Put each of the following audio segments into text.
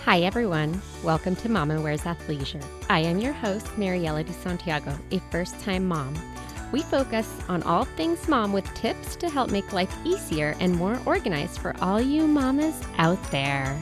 Hi, everyone. Welcome to Mama Wears Athleisure. I am your host, Mariela de Santiago, a first-time mom. We focus on all things mom with tips to help make life easier and more organized for all you mamas out there.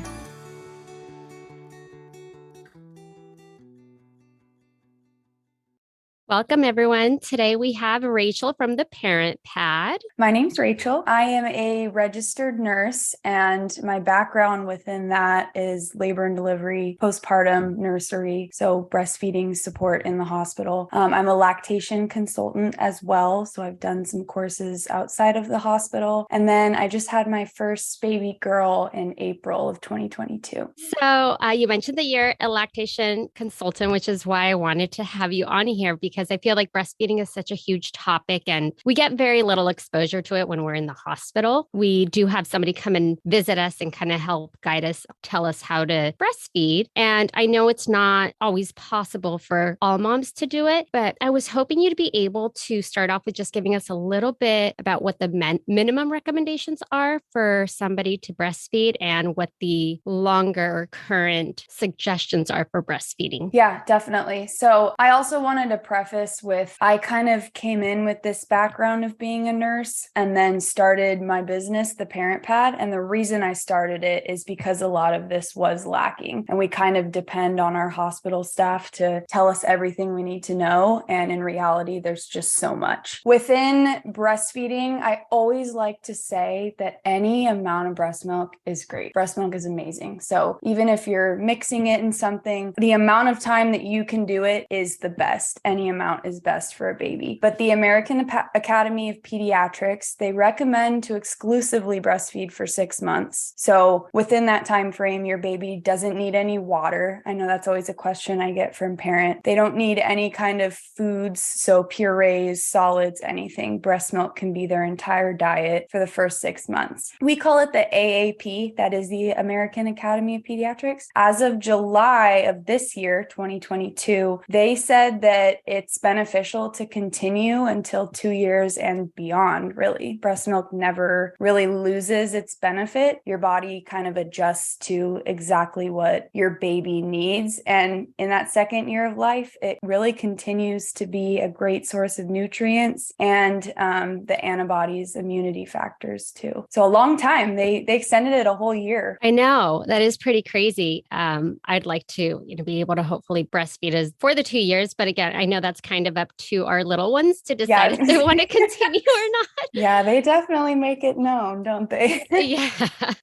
Welcome, everyone. Today we have Rachel from the Parent Pad. My name's Rachel. I am a registered nurse, and my background within that is labor and delivery, postpartum, nursery, so breastfeeding support in the hospital. I'm a lactation consultant as well, so I've done some courses outside of the hospital. And then I just had my first baby girl in April of 2022. So you mentioned that you're a lactation consultant, which is why I wanted to have you on here because I feel like breastfeeding is such a huge topic and we get very little exposure to it when we're in the hospital. We do have somebody come and visit us and kind of help guide us, tell us how to breastfeed. And I know it's not always possible for all moms to do it, but I was hoping you to be able to start off with just giving us a little bit about what the minimum recommendations are for somebody to breastfeed and what the longer current suggestions are for breastfeeding. Yeah, definitely. So I also wanted to preface with, I kind of came in with this background of being a nurse and then started my business, the Parent Pad. And the reason I started it is because a lot of this was lacking. And we kind of depend on our hospital staff to tell us everything we need to know. And in reality, there's just so much. Within breastfeeding, I always like to say that any amount of breast milk is great. Breast milk is amazing. So even if you're mixing it in something, the amount of time that you can do it is the best. Any amount is best for a baby. But the American Academy of Pediatrics, they recommend to exclusively breastfeed for 6 months. So within that time frame, your baby doesn't need any water. I know that's always a question I get from parents. They don't need any kind of foods, so purees, solids, anything. Breast milk can be their entire diet for the first 6 months. We call it the AAP, that is the American Academy of Pediatrics. As of July of this year, 2022, they said that it's beneficial to continue until 2 years and beyond, really. Breast milk never really loses its benefit. Your body kind of adjusts to exactly what your baby needs. And in that second year of life, it really continues to be a great source of nutrients and the antibodies, immunity factors too. So a long time. They extended it a whole year. I know that is pretty crazy. I'd like to, be able to hopefully breastfeed us for the 2 years, but again, I know that's kind of up to our little ones to decide if they want to continue or not. Yeah, they definitely make it known, don't they? Yeah,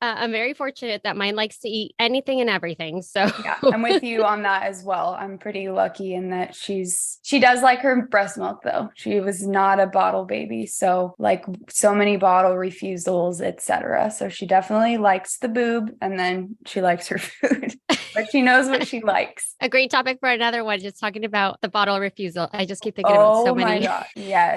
I'm very fortunate that mine likes to eat anything and everything. So yeah, I'm with you on that as well. I'm pretty lucky in that she does like her breast milk though. She was not a bottle baby, so like so many bottle refusals, etc. So she definitely likes the boob, and then she likes her food. But she knows what she likes. A great topic for another one, just talking about the bottle refusal. I just keep thinking about so many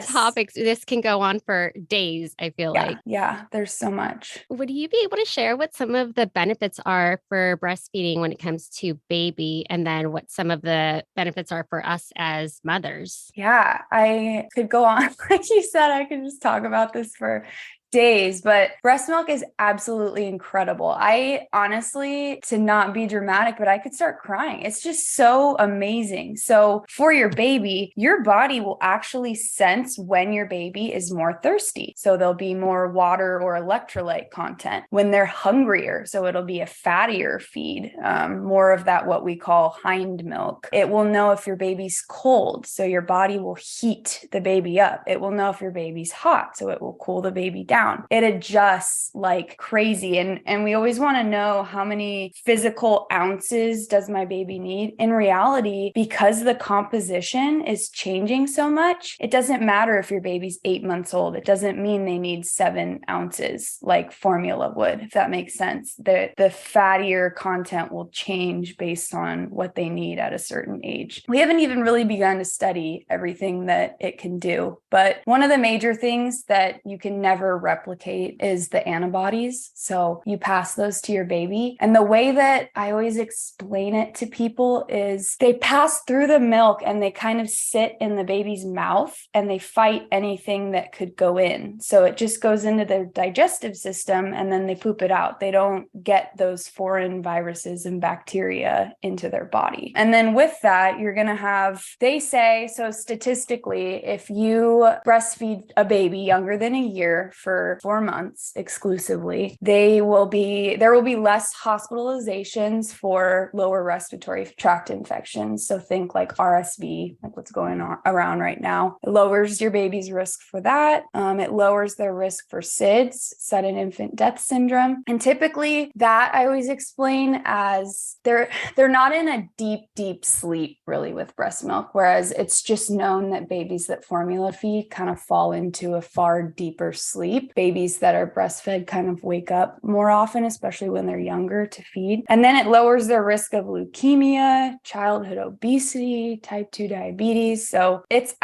topics. This can go on for days, I feel like. Yeah, there's so much. Would you be able to share what some of the benefits are for breastfeeding when it comes to baby, and then what some of the benefits are for us as mothers? Yeah, I could go on. Like you said, I could just talk about this for days, but breast milk is absolutely incredible. I honestly, to not be dramatic, but I could start crying. It's just so amazing. So for your baby, your body will actually sense when your baby is more thirsty. So there'll be more water or electrolyte content when they're hungrier. So it'll be a fattier feed, more of that, what we call hind milk. It will know if your baby's cold. So your body will heat the baby up. It will know if your baby's hot. So it will cool the baby down. It adjusts like crazy. And we always want to know how many physical ounces does my baby need. In reality, because the composition is changing so much, it doesn't matter if your baby's 8 months old. It doesn't mean they need 7 ounces like formula would, if that makes sense. The fattier content will change based on what they need at a certain age. We haven't even really begun to study everything that it can do. But one of the major things that you can never replicate is the antibodies. So you pass those to your baby. And the way that I always explain it to people is they pass through the milk and they kind of sit in the baby's mouth and they fight anything that could go in. So it just goes into their digestive system and then they poop it out. They don't get those foreign viruses and bacteria into their body. And then with that, you're going to have, they say, so statistically, if you breastfeed a baby younger than a year for 4 months exclusively, there will be less hospitalizations for lower respiratory tract infections. So think like RSV, like what's going on around right now. It lowers your baby's risk for that. It lowers their risk for SIDS, sudden infant death syndrome. And typically that I always explain as they're not in a deep sleep really with breast milk, whereas it's just known that babies that formula feed kind of fall into a far deeper sleep. Babies that are breastfed kind of wake up more often, especially when they're younger to feed. And then it lowers their risk of leukemia, childhood obesity, type 2 diabetes. So it's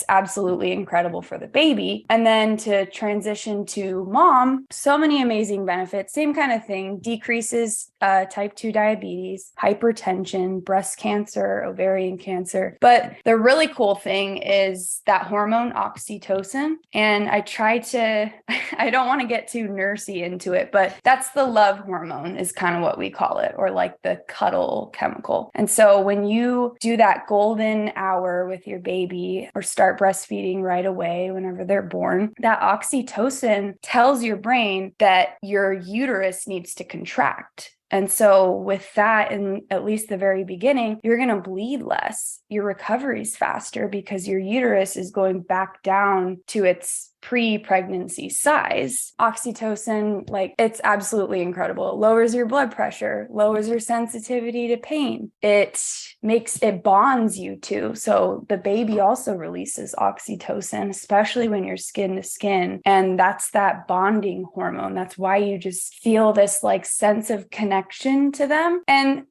absolutely incredible for the baby. And then to transition to mom, so many amazing benefits. Same kind of thing, decreases type 2 diabetes, hypertension, breast cancer, ovarian cancer. But the really cool thing is that hormone oxytocin. And I don't want to get too nursey into it, but that's the love hormone is kind of what we call it, or like the cuddle chemical. And so when you do that golden hour with your baby or start breastfeeding right away whenever they're born, that oxytocin tells your brain that your uterus needs to contract. And so with that, in at least the very beginning, you're going to bleed less. Your recovery is faster because your uterus is going back down to its pre-pregnancy size. Oxytocin, like, it's absolutely incredible. It lowers your blood pressure, lowers your sensitivity to pain. It bonds you too. So the baby also releases oxytocin, especially when you're skin to skin. And that's that bonding hormone. That's why you just feel this like sense of connection to them. And,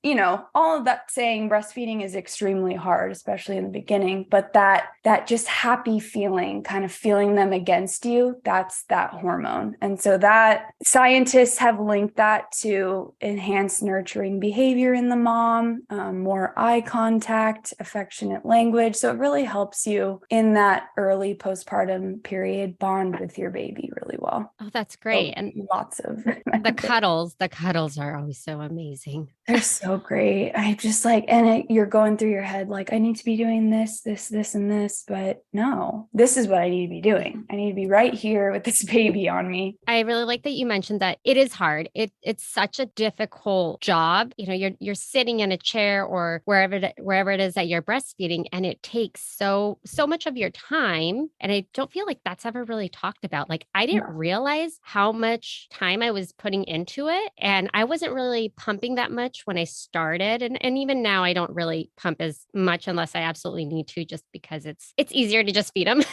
all of that saying breastfeeding is extremely hard, especially in the beginning, but that just happy feeling, kind of feeling them against you, that's that hormone. And so that scientists have linked that to enhanced nurturing behavior in the mom, more eye contact, affectionate language. So it really helps you in that early postpartum period bond with your baby really well. Oh, that's great. So And lots of the cuddles are always so amazing. they're so great. I just like, you're going through your head, like, I need to be doing this, and this, but no, this is what I need to be doing. I need to be right here with this baby on me. I really like that you mentioned that it is hard. It's such a difficult job. You're sitting in a chair or wherever it is that you're breastfeeding, and it takes so much of your time. And I don't feel like that's ever really talked about. Like, I didn't realize how much time I was putting into it, and I wasn't really pumping that much when I started. And even now I don't really pump as much unless I absolutely need to, just because it's easier to just feed them.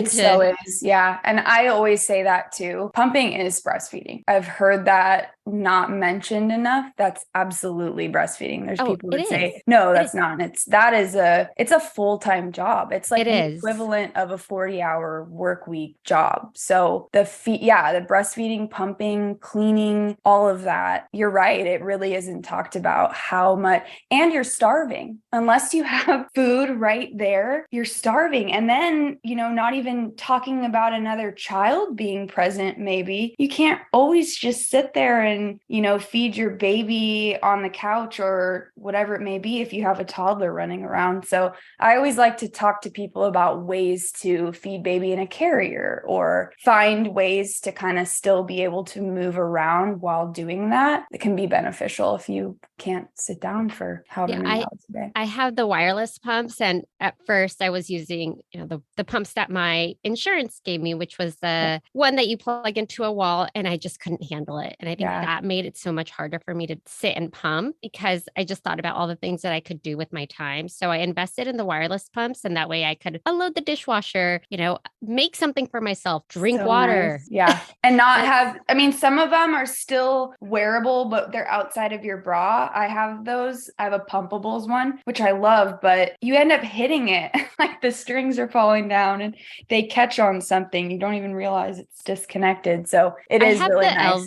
So is. Yeah. And I always say that too. Pumping is breastfeeding. I've heard that not mentioned enough. That's absolutely breastfeeding. There's people that say, no, that's not. It's a full-time job. It's like the equivalent of a 40-hour work week job. So the breastfeeding, pumping, cleaning, all of that. You're right. It really isn't talked about how much, and you're starving. Unless you have food right there, you're starving. And then, not even talking about another child being present, maybe. You can't always just sit there and, feed your baby on the couch or whatever it may be if you have a toddler running around. So I always like to talk to people about ways to feed baby in a carrier or find ways to kind of still be able to move around while doing that. It can be beneficial if you can't sit down for however many hours a day. I have the wireless pumps, and at first I was using, the pumps that my insurance gave me, which was the one that you plug into a wall, and I just couldn't handle it. And I think that made it so much harder for me to sit and pump because I just thought about all the things that I could do with my time. So I invested in the wireless pumps and that way I could unload the dishwasher, make something for myself, drink So water. nice. Yeah. And not And have, I mean, some of them are still wearable, but they're outside of your bra. I have those. I have a pumpables one, which I love, but you end up hitting it. Like the strings are falling down and they catch on something. You don't even realize it's disconnected. So it I is have really the nice. LV.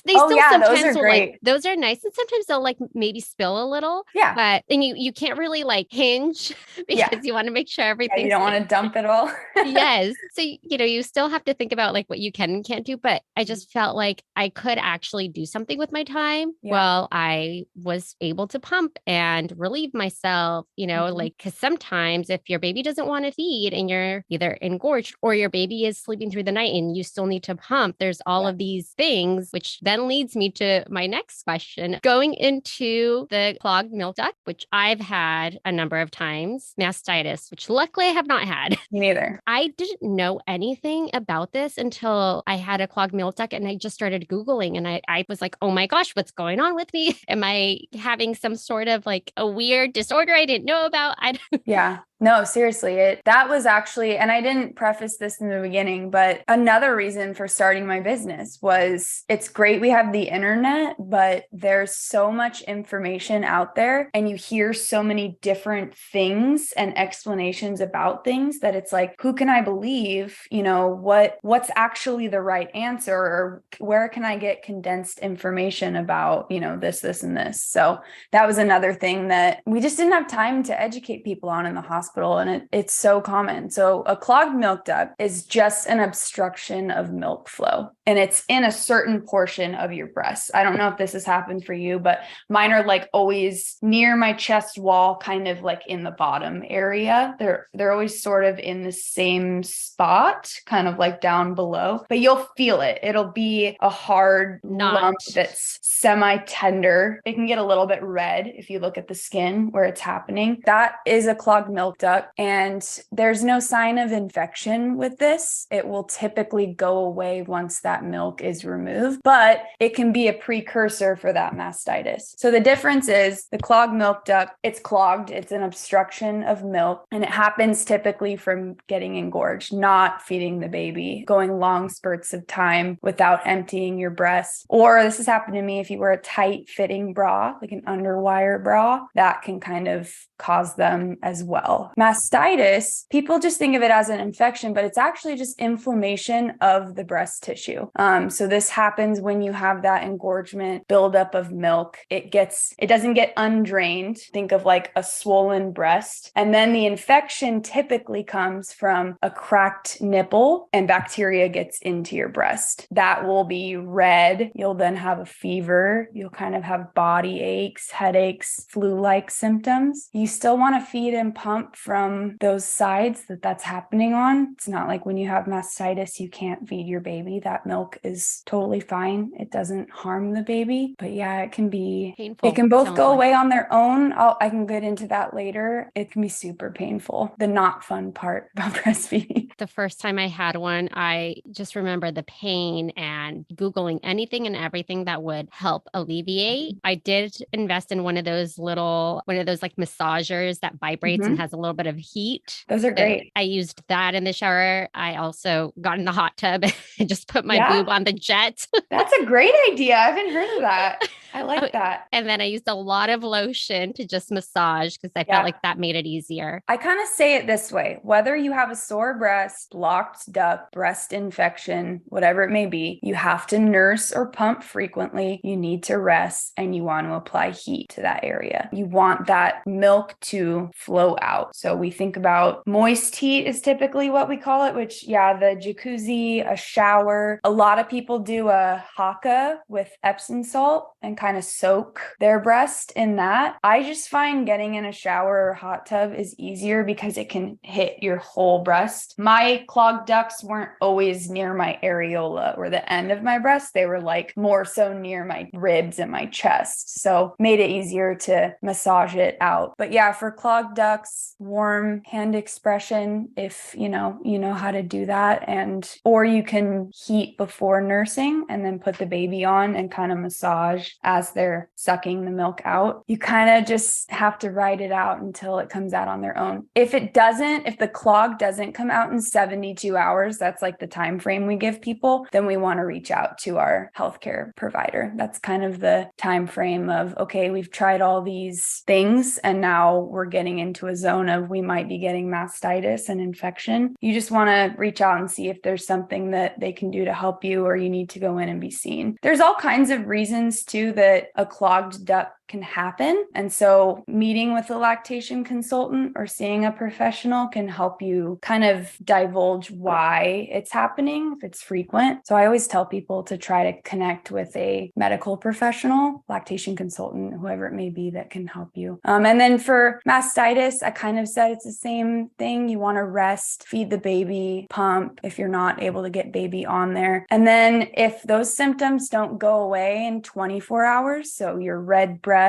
They Oh still yeah, those sometimes are will like great. those are nice, and sometimes they'll like maybe spill a little. Yeah. But then you can't really like hinge Yeah. because you want to make sure Yeah. You everything's don't want safe. to dump it all. Yes. So, you still have to think about like what you can and can't do, but I just felt like I could actually do something with my time Yeah. while I was able to pump and relieve myself, like, because sometimes if your baby doesn't want to feed and you're either engorged or your baby is sleeping through the night and you still need to pump, there's all Yeah. of these things, which then leads me to my next question. Going into the clogged milk duct, which I've had a number of times, mastitis, which luckily I have not had. Me neither. I didn't know anything about this until I had a clogged milk duct and I just started Googling and I was like, oh my gosh, what's going on with me? Am I having some sort of like a weird disorder I didn't know about? Yeah. No, seriously, that was actually, and I didn't preface this in the beginning, but another reason for starting my business was it's great we have the internet, but there's so much information out there and you hear so many different things and explanations about things that it's like, who can I believe? What's actually the right answer, or where can I get condensed information about, this, and this. So that was another thing that we just didn't have time to educate people on in the hospital. And it's so common. So a clogged milk duct is just an obstruction of milk flow, and it's in a certain portion of your breast. I don't know if this has happened for you, but mine are like always near my chest wall, kind of like in the bottom area. They're always sort of in the same spot, kind of like down below, but you'll feel it. It'll be a hard lump that's semi-tender. It can get a little bit red if you look at the skin where it's happening. That is a clogged milk duct, and there's no sign of infection with this. It will typically go away once that milk is removed, but it can be a precursor for that mastitis. So the difference is the clogged milk duct, it's clogged, it's an obstruction of milk, and it happens typically from getting engorged, not feeding the baby, going long spurts of time without emptying your breast. Or this has happened to me if you wear a tight fitting bra, like an underwire bra, that can kind of cause them as well. Mastitis, people just think of it as an infection, but it's actually just inflammation of the breast tissue. So this happens when you have that engorgement, buildup of milk. It doesn't get undrained. Think of like a swollen breast. And then the infection typically comes from a cracked nipple and bacteria gets into your breast. That will be red. You'll then have a fever. You'll kind of have body aches, headaches, flu-like symptoms. You still want to feed and pump from those sides that's happening on. It's not like when you have mastitis, you can't feed your baby. That milk is totally fine. It doesn't harm the baby. But yeah, it can be painful. It can both go away on their own. I can get into that later. It can be super painful. The not fun part about breastfeeding. The first time I had one, I just remember the pain and Googling anything and everything that would help alleviate. I did invest in one of those like massagers that vibrates and has a little bit of heat. Those are great. I used that in the shower. I also got in the hot tub and just put my boob on the jet. That's a great idea. I haven't heard of that. I like that. And then I used a lot of lotion to just massage because I felt like that made it easier. I kind of say it this way, whether you have a sore breast, blocked duct, breast infection, whatever it may be, you have to nurse or pump frequently. You need to rest and you want to apply heat to that area. You want that milk to flow out. So we think about moist heat is typically what we call it, which the jacuzzi, a shower. A lot of people do a haka with Epsom salt and kind of soak their breast in that. I just find getting in a shower or hot tub is easier because it can hit your whole breast. My clogged ducts weren't always near my areola or the end of my breast. They were like more so near my ribs and my chest. So made it easier to massage it out. But yeah, for clogged ducts, warm hand expression, if you know how to do that. And or you can heat before nursing and then put the baby on and kind of massage as they're sucking the milk out. You kind of just have to ride it out until it comes out on their own. If the clog doesn't come out in 72 hours, that's like the time frame we give people, then we want to reach out to our healthcare provider. That's kind of the time frame of, okay, we've tried all these things and now we're getting into a zone of we might be getting mastitis and infection. You just want to reach out and see if there's something that they can do to help you, or you need to go in and be seen. There's all kinds of reasons too that a clogged duct can happen. And so meeting with a lactation consultant or seeing a professional can help you kind of divulge why it's happening if it's frequent. So I always tell people to try to connect with a medical professional, lactation consultant, whoever it may be that can help you. And then for mastitis, I kind of said it's the same thing. You want to rest, feed the baby, pump if you're not able to get baby on there. And then if those symptoms don't go away in 24 hours, so your red breast,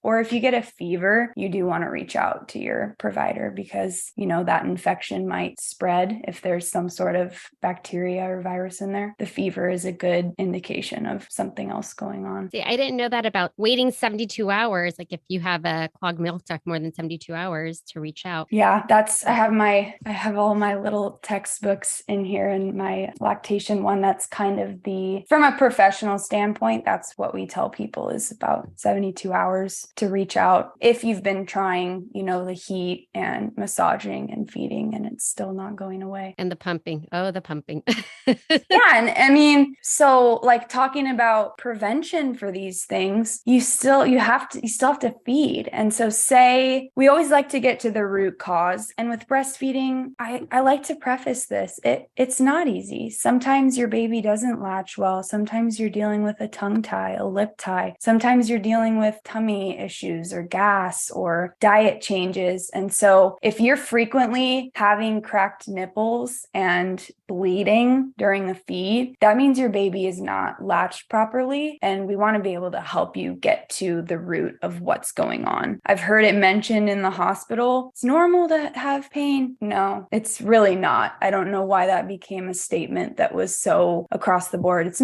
or if you get a fever, you do want to reach out to your provider because, that infection might spread if there's some sort of bacteria or virus in there. The fever is a good indication of something else going on. See, I didn't know that about waiting 72 hours. Like if you have a clogged milk duct more than 72 hours to reach out. Yeah, I have all my little textbooks in here, and my lactation one, that's kind of from a professional standpoint, that's what we tell people is about 72 hours to reach out. If you've been trying, the heat and massaging and feeding and it's still not going away. And the pumping. Oh, the pumping. Yeah. And I mean, so like talking about prevention for these things, you still have to feed. And so say we always like to get to the root cause. And with breastfeeding, I like to preface this. It's not easy. Sometimes your baby doesn't latch well. Sometimes you're dealing with a tongue tie, a lip tie. Sometimes you're dealing with tummy issues or gas or diet changes. And so if you're frequently having cracked nipples and bleeding during the feed, that means your baby is not latched properly. And we want to be able to help you get to the root of what's going on. I've heard it mentioned in the hospital, it's normal to have pain. No, it's really not. I don't know why that became a statement that was so across the board. It's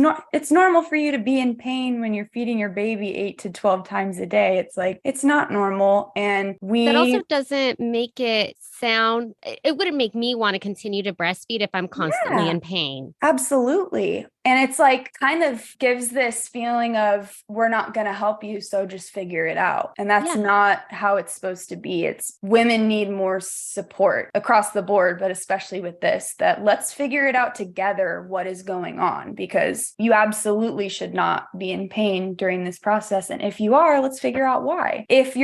normal for you to be in pain when you're feeding your baby 8 to 12 times a day. It's like, it's not normal. And that also doesn't make it sound, it wouldn't make me want to continue to breastfeed if I'm constantly in pain. Absolutely. And it's like kind of gives this feeling of we're not going to help you, so just figure it out. And that's not how it's supposed to be. It's women need more support across the board, but especially with this, that let's figure it out together what is going on, because you absolutely should not be in pain during this process. And if you are, let's figure out why. If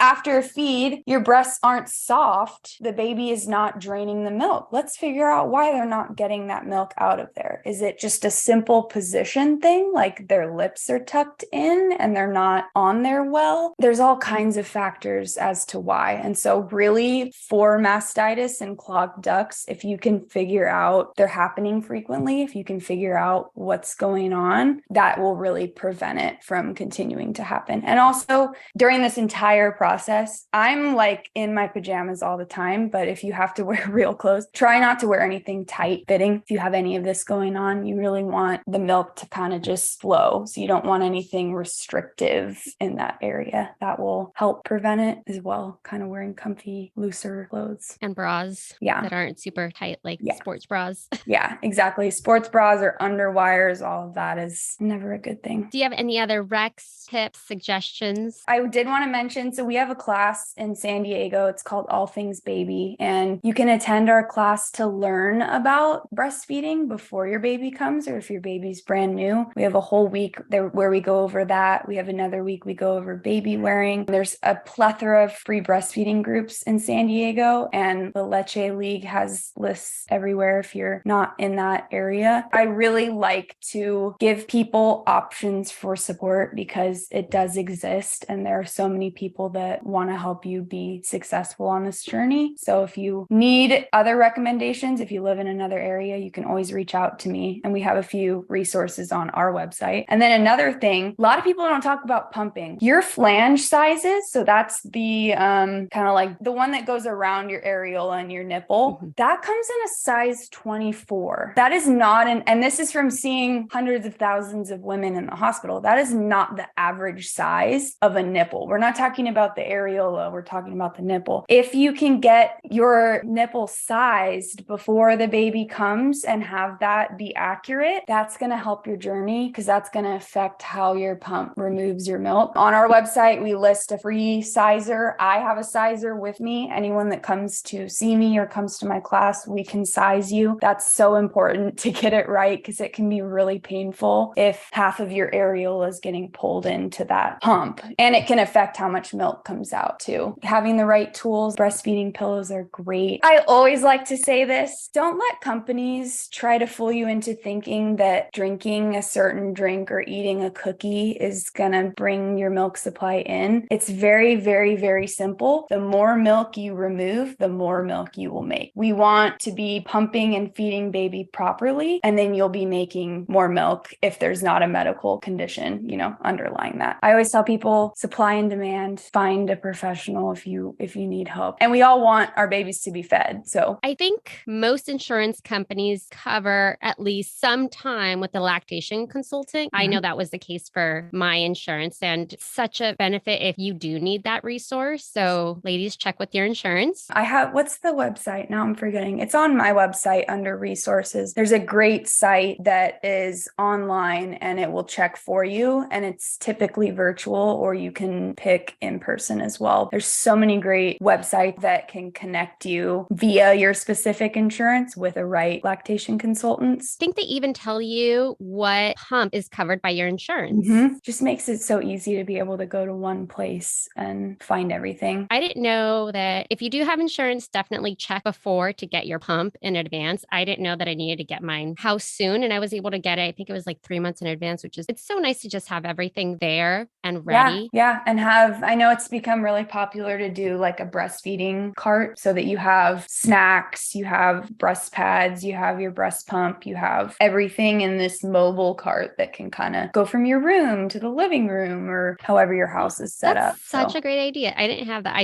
after a feed, your breasts aren't soft, the baby is not draining the milk. Let's figure out why they're not getting that milk out of there. Is it just a simple position thing, like their lips are tucked in and they're not on there well? There's all kinds of factors as to why. And so really for mastitis and clogged ducts, if you can figure out they're happening frequently, if you can figure out what's going on, that will really prevent it from continuing to happen. And also during this entire process, I'm like in my pajamas all the time, but if you have to wear real clothes, try not to wear anything tight fitting. If you have any of this going on, you really want the milk to kind of just flow. So you don't want anything restrictive in that area. That will help prevent it as well. Kind of wearing comfy, looser clothes. And bras that aren't super tight, like sports bras. Yeah, exactly. Sports bras or underwires, all of that is never a good thing. Do you have any other recs, tips, suggestions? I did want to mention, so we have a class in San Diego. It's called All Things Baby. And you can attend our class to learn about breastfeeding before your baby baby comes or if your baby's brand new. We have a whole week there where we go over that. We have another week we go over baby wearing. There's a plethora of free breastfeeding groups in San Diego, and the Leche League has lists everywhere if you're not in that area. I really like to give people options for support because it does exist, and there are so many people that want to help you be successful on this journey. So if you need other recommendations, if you live in another area, you can always reach out to me, and we have a few resources on our website. And then another thing, a lot of people don't talk about pumping. Your flange sizes, so that's the kind of like the one that goes around your areola and your nipple, that comes in a size 24. That is not and this is from seeing hundreds of thousands of women in the hospital. That is not the average size of a nipple. We're not talking about the areola, we're talking about the nipple. If you can get your nipple sized before the baby comes and have that be accurate, that's going to help your journey because that's going to affect how your pump removes your milk. On our website, we list a free sizer. I have a sizer with me. Anyone that comes to see me or comes to my class, we can size you. That's so important to get it right because it can be really painful if half of your areola is getting pulled into that pump. And it can affect how much milk comes out too. Having the right tools, breastfeeding pillows are great. I always like to say this, don't let companies try to fool you into thinking that drinking a certain drink or eating a cookie is gonna bring your milk supply in. It's very, very, very simple. The more milk you remove, the more milk you will make. We want to be pumping and feeding baby properly, and then you'll be making more milk if there's not a medical condition, underlying that. I always tell people supply and demand, find a professional if you need help. And we all want our babies to be fed. So I think most insurance companies cover at least some time with the lactation consultant. I know that was the case for my insurance, and such a benefit if you do need that resource. So ladies, check with your insurance. What's the website? Now I'm forgetting. It's on my website under resources. There's a great site that is online and it will check for you. And it's typically virtual, or you can pick in person as well. There's so many great websites that can connect you via your specific insurance with the right lactation consultants. I think they even tell you what pump is covered by your insurance. Just makes it so easy to be able to go to one place and find everything. I didn't know that if you do have insurance, definitely check before to get your pump in advance. I didn't know that I needed to get mine how soon, and I was able to get it. I think it was like 3 months in advance, it's so nice to just have everything there and ready. Yeah. And I know it's become really popular to do like a breastfeeding cart so that you have snacks, you have breast pads, you have your breast pump, you have everything in this mobile cart that can kind of go from your room to the living room or however your house is set up. Such a great idea. I didn't have that.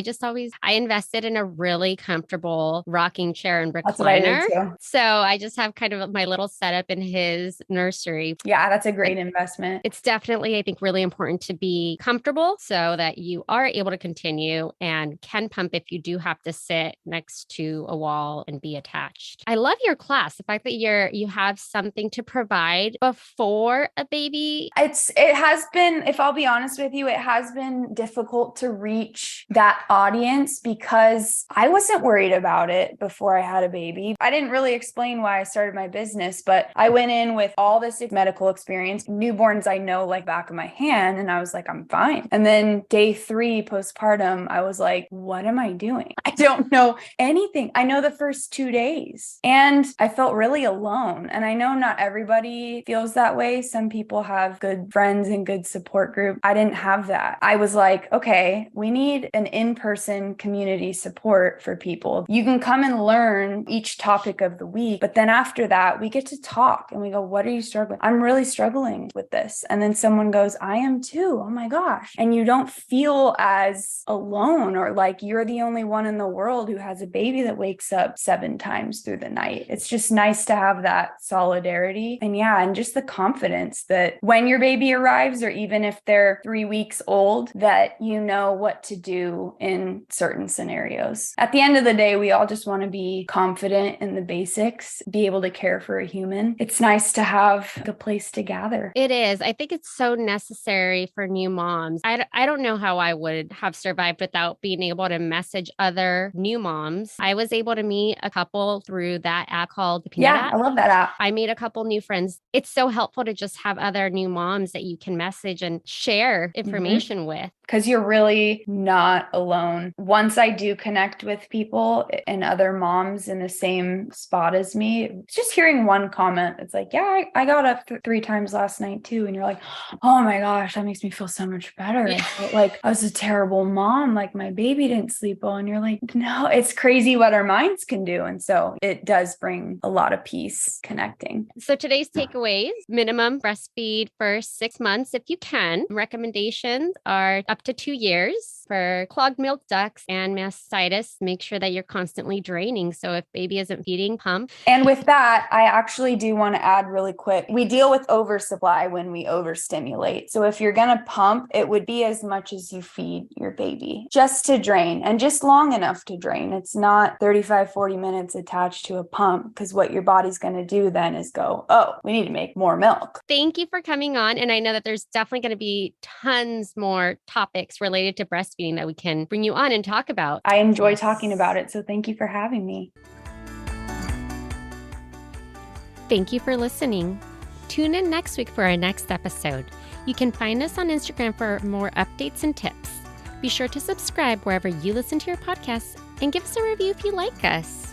I invested in a really comfortable rocking chair and recliner. So I just have kind of my little setup in his nursery. Yeah, that's a great investment. It's definitely, I think, really important to be comfortable so that you are able to continue and can pump if you do have to sit next to a wall and be attached. I love your class. The fact that you have something to provide before a baby. It has been, if I'll be honest with you, it has been difficult to reach that audience because I wasn't worried about it before I had a baby. I didn't really explain why I started my business, but I went in with all this medical experience. Newborns I know like back of my hand, and I was like, I'm fine. And then day 3 postpartum, I was like, what am I doing? I don't know anything. I know the first 2 days, and I felt really alone. And I know not everybody feels that way. Some people have good friends and good support group. I didn't have that. I was like, okay, we need an in-person community support for people. You can come and learn each topic of the week, but then after that, we get to talk and we go, what are you struggling? I'm really struggling with this. And then someone goes, I am too. Oh my gosh. And you don't feel as alone or like you're the only one in the world who has a baby that wakes up 7 times through the night. It's just nice to have that solidarity. And just the confidence that when your baby arrives, or even if they're 3 weeks old, that you know what to do in certain scenarios. At the end of the day, we all just want to be confident in the basics, be able to care for a human. It's nice to have a place to gather. It is. I think it's so necessary for new moms. I don't know how I would have survived without being able to message other new moms. I was able to meet a couple through that app called the Peanut app. I love that app. I made a couple new friends. It's so helpful to just have other new moms that you can message and share information with. Because you're really not alone. Once I do connect with people and other moms in the same spot as me, just hearing one comment, it's like, yeah, I got up 3 times last night too. And you're like, oh my gosh, that makes me feel so much better. Yeah. Like I was a terrible mom, like my baby didn't sleep well. And you're like, no, it's crazy what our minds can do. And so it does bring a lot of peace connecting. So today's takeaways: minimum breastfeed for 6 months if you can. Recommendations are up to 2 years. For clogged milk ducts and mastitis, make sure that you're constantly draining. So if baby isn't feeding, pump. And with that, I actually do want to add really quick, we deal with oversupply when we overstimulate. So if you're going to pump, it would be as much as you feed your baby, just to drain and just long enough to drain. It's not 35, 40 minutes attached to a pump, because what your body's going to do then is go, oh, we need to make more milk. Thank you for coming on. And I know that there's definitely going to be tons more topics related to breastfeeding that we can bring you on and talk about. I enjoy talking about it. So thank you for having me. Thank you for listening. Tune in next week for our next episode. You can find us on Instagram for more updates and tips. Be sure to subscribe wherever you listen to your podcasts and give us a review if you like us.